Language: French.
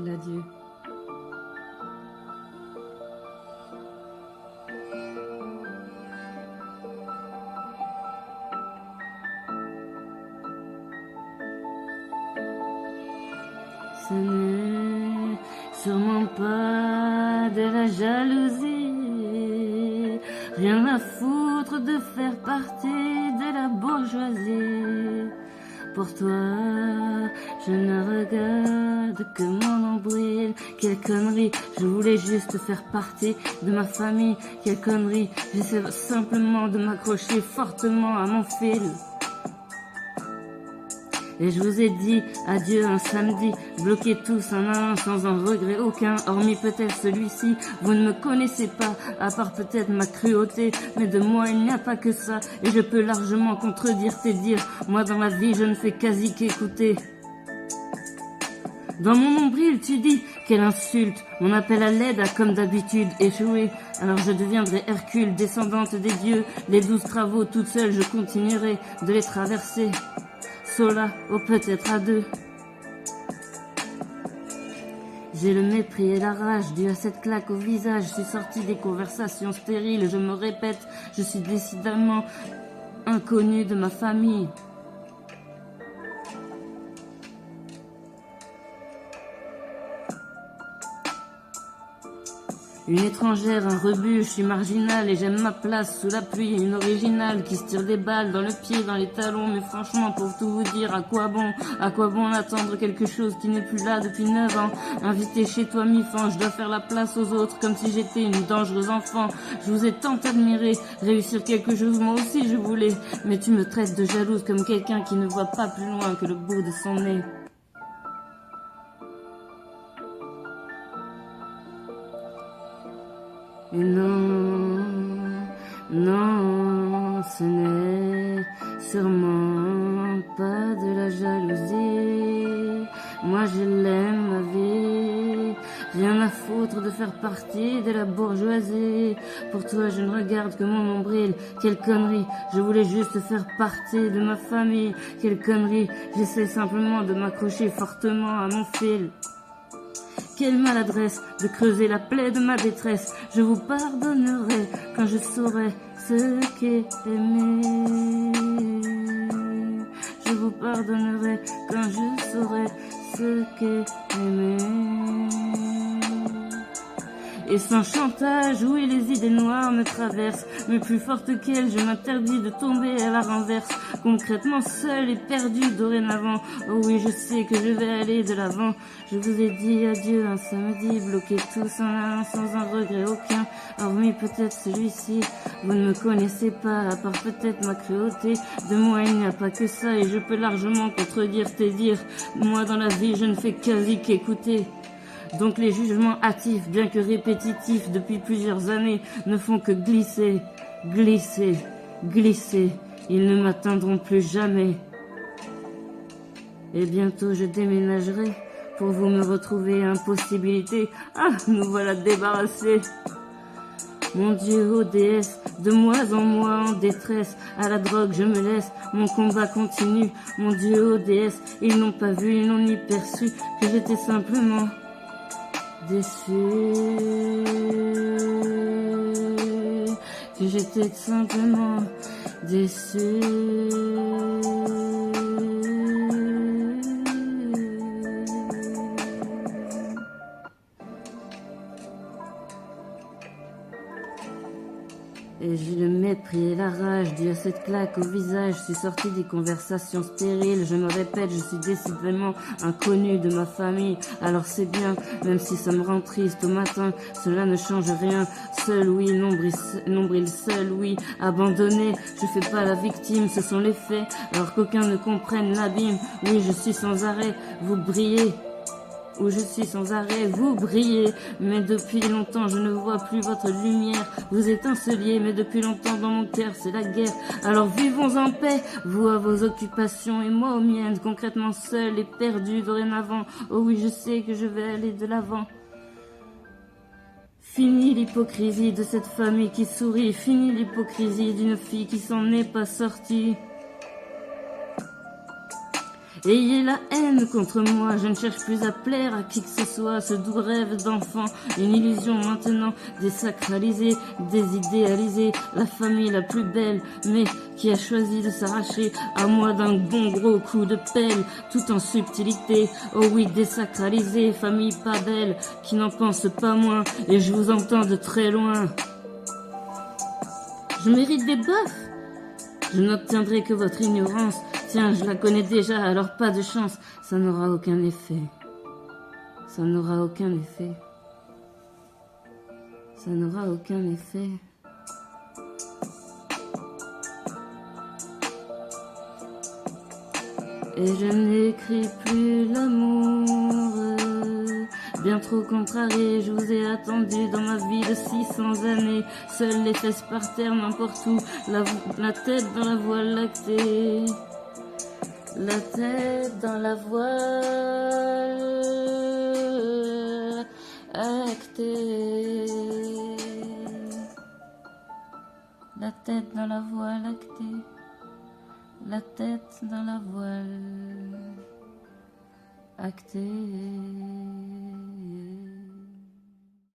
l'adieu. Ce n'est sûrement pas de la jalousie, rien à foutre de faire partie de la bourgeoisie. Pour toi, je ne regarde que mon nombril. Quelle connerie, je voulais juste faire partie de ma famille. Quelle connerie, j'essaie simplement de m'accrocher fortement à mon fil. Et je vous ai dit adieu un samedi, bloqués tous un à un sans un regret aucun, hormis peut-être celui-ci. Vous ne me connaissez pas, à part peut-être ma cruauté, mais de moi il n'y a pas que ça, et je peux largement contredire tes dires. Moi dans la vie je ne fais quasi qu'écouter. Dans mon nombril tu dis, quelle insulte, mon appel à l'aide a comme d'habitude échoué. Alors je deviendrai Hercule, descendante des dieux, les 12 travaux toute seule je continuerai de les traverser. Sola, ou peut-être à deux. J'ai le mépris et la rage dû à cette claque au visage. Je suis sorti des conversations stériles, je me répète, je suis décidément inconnu de ma famille. Une étrangère, un rebut, je suis marginal et j'aime ma place sous la pluie. Une originale qui se tire des balles dans le pied, dans les talons. Mais franchement, pour tout vous dire, à quoi bon attendre quelque chose qui n'est plus là depuis 9 ans. Invité chez toi mi-fan, je dois faire la place aux autres comme si j'étais une dangereuse enfant. Je vous ai tant admiré, réussir quelque chose moi aussi je voulais. Mais tu me traites de jalouse comme quelqu'un qui ne voit pas plus loin que le bout de son nez. Et non, non, ce n'est sûrement pas de la jalousie. Moi je l'aime ma vie, rien à foutre de faire partie de la bourgeoisie. Pour toi je ne regarde que mon nombril, quelle connerie, je voulais juste faire partie de ma famille. Quelle connerie, j'essaie simplement de m'accrocher fortement à mon fil. Quelle maladresse de creuser la plaie de ma détresse. Je vous pardonnerai quand je saurai ce qu'est aimer. Je vous pardonnerai quand je saurai ce qu'est aimer. Et sans chantage, oui, les idées noires me traversent, mais plus forte qu'elles, je m'interdis de tomber à la renverse. Concrètement seul et perdu dorénavant, oh oui, je sais que je vais aller de l'avant. Je vous ai dit adieu un samedi, bloqués tous en un sans un regret aucun, hormis peut-être celui-ci. Vous ne me connaissez pas, à part peut-être ma cruauté. De moi il n'y a pas que ça, et je peux largement contredire tes dires. Moi dans la vie je ne fais quasi qu'écouter. Donc les jugements hâtifs, bien que répétitifs depuis plusieurs années, ne font que glisser, glisser, glisser. Ils ne m'atteindront plus jamais. Et bientôt je déménagerai pour vous me retrouver. Impossibilité, ah, nous voilà débarrassés. Mon Dieu, ô déesse, de mois en mois en détresse, à la drogue je me laisse, mon combat continue. Mon Dieu, ô déesse, ils n'ont pas vu, ils n'ont ni perçu que j'étais simplement déçu, que j'étais simplement déçu. Et j'ai le mépris et la rage dû à cette claque au visage. Je suis sorti des conversations stériles. Je me répète, je suis décidément inconnu de ma famille. Alors c'est bien, même si ça me rend triste au matin, cela ne change rien. Seul, oui, nombril seul, oui, abandonné. Je fais pas la victime, ce sont les faits. Alors qu'aucun ne comprenne l'abîme. Oui, je suis sans arrêt, vous brillez. Où je suis sans arrêt, vous brillez, mais depuis longtemps je ne vois plus votre lumière. Vous étinceliez, mais depuis longtemps dans mon cœur c'est la guerre. Alors vivons en paix, vous à vos occupations et moi aux miennes, concrètement seul et perdu dorénavant. Oh oui, je sais que je vais aller de l'avant. Fini l'hypocrisie de cette famille qui sourit, fini l'hypocrisie d'une fille qui s'en est pas sortie. Ayez la haine contre moi, je ne cherche plus à plaire à qui que ce soit. Ce doux rêve d'enfant, une illusion maintenant désacralisée, désidéalisée. La famille la plus belle, mais qui a choisi de s'arracher à moi d'un bon gros coup de pelle, tout en subtilité. Oh oui, désacralisée, famille pas belle, qui n'en pense pas moins. Et je vous entends de très loin. Je mérite des baffes. Je n'obtiendrai que votre ignorance. Tiens, je la connais déjà, alors pas de chance. Ça n'aura aucun effet. Ça n'aura aucun effet. Ça n'aura aucun effet. Et je n'écris plus l'amour. Bien trop contrarié, je vous ai attendu dans ma vie de 600 années. Seules les fesses par terre, n'importe où. La tête dans la voie lactée. La tête dans la voie lactée. La tête dans la voie lactée. La tête dans la voile actée.